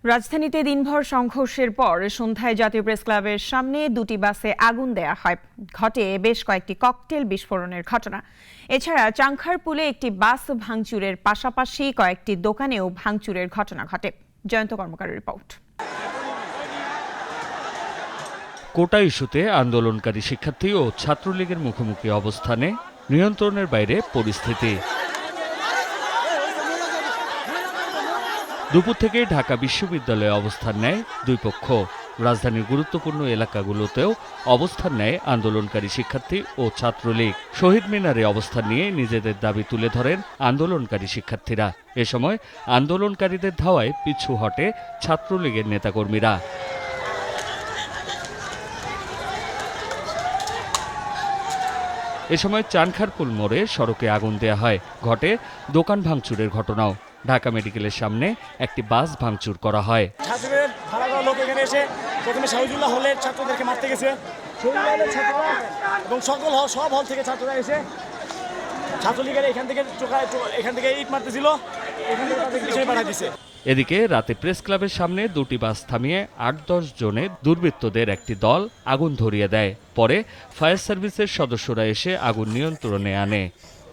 রাজধানীতে দিনভর সংঘর্ষের পর সন্ধ্যায় জাতীয় প্রেস ক্লাবের সামনে দুটি বাসে আগুন দেয়া হয়। ঘটে বেশ কয়েকটি ককটেল বিস্ফোরণের ঘটনা। এছাড়া চাংখারপুলে একটি বাস ভাঙচুরের পাশাপাশি কয়েকটি দোকানেও ভাঙচুরের ঘটনা ঘটে। জয়ন্ত কর্মকারের রিপোর্ট। কোটা ইস্যুতে আন্দোলনকারী শিক্ষার্থী ও ছাত্রলীগের মুখোমুখি অবস্থানে নিয়ন্ত্রণের বাইরে পরিস্থিতি। দুপুর থেকে ঢাকা বিশ্ববিদ্যালয়ে অবস্থান নেয় দুই পক্ষ। রাজধানীর গুরুত্বপূর্ণ এলাকাগুলোতেও অবস্থান নেয় আন্দোলনকারী শিক্ষার্থী ও ছাত্রলীগ। শহীদ মিনারে অবস্থান নিয়ে নিজেদের দাবি তুলে ধরেন আন্দোলনকারী শিক্ষার্থীরা। এ সময় আন্দোলনকারীদের ধাওয়ায় পিছু হটে ছাত্রলীগের নেতাকর্মীরা। এ সময় চানখারপুল মোড়ে সড়কে আগুন দেয়া হয়। ঘটে দোকান ভাঙচুরের ঘটনাও। ঢাকা মেডিকেলের সামনে একটি বাস ভাঙচুর করা হয়। ছাত্রদের ভাড়া করা লোক এখানে এসে প্রথমে শাহিদুল্লাহ হলের ছাত্রদেরকে মারতে গেছে। এবং সব হল থেকে ছাত্ররা এসে ছাত্রলীগের এখান থেকে ইট মারতেছিল, এখান থেকে তাদেরকে পিছনে পাঠিয়ে দিছে। এদিকে রাতে প্রেস ক্লাবের সামনে দুটি বাস থামিয়ে ৮-১০ জনে দুর্বৃত্তদের একটি দল আগুন ধরিয়ে দেয়। পরে ফায়ার সার্ভিসের সদস্যরা এসে আগুন নিয়ন্ত্রণে আনে।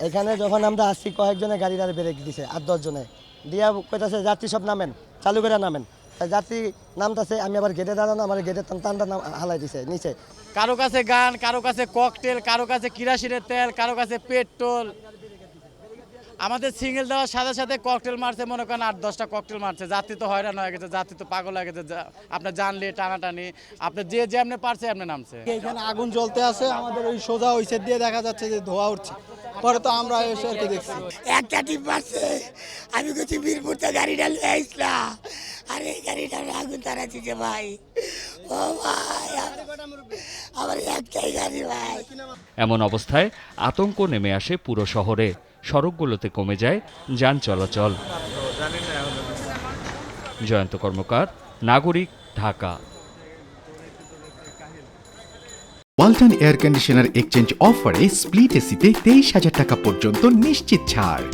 এখানে যখন আমরা আসছি কয়েকজনে গাড়িটার ব্রেক দিছে ৮-১০ জনে দিয়া কইতাছে যাত্রী সব নামেন, চালু করে নামেন। যাত্রী নামতাছে, আমি আবার গেটে দাঁড়ানো, আমার গেটের টানটা হালাই দিছে নিচে। কারো কাছে গান, কারো কাছে ককটেল, কারো কাছে কিরাসিনের তেল, কারো কাছে পেট্রোল। আমাদের সিঙ্গেল দেওয়ার সাথে সাথে ককটেল মারছে, মনে করেন ৮-১০টা ককটেল মারছে। যাত্রী তো হয়রান হয়ে গেছে, যাত্রী তো পাগল হয়ে গেছে। আপনার জানলে টানাটানি, আপনার যে যেমনি পারছে এমনি নামছে। এখানে আগুন জ্বলতে আছে, আমাদের ওই সোজা ওই সাইড দিয়ে দেখা যাচ্ছে যে ধোঁয়া উঠছে। পরে তো আমরা এসে আর কি দেখছি একটা টিপ মারছে। আমি কিছু বীরপুরতে গাড়িটা লিয়ে আসলাম, আর এই গাড়িটা আগুন তারা দিচ্ছে ভাই। ও ভাই, আমার একটাই গাড়ি ভাই। এমন অবস্থায় আতঙ্ক নেমে আসে পুরো শহরে। সড়কগুলোতে কমে যায় যান চলাচল। জয়ন্ত কর্মকার, নাগরিক, Dhaka. Walton air conditioner exchange অফারে স্প্লিট এসিতে ২৩,০০০ টাকা পর্যন্ত নিশ্চিত ছাড়।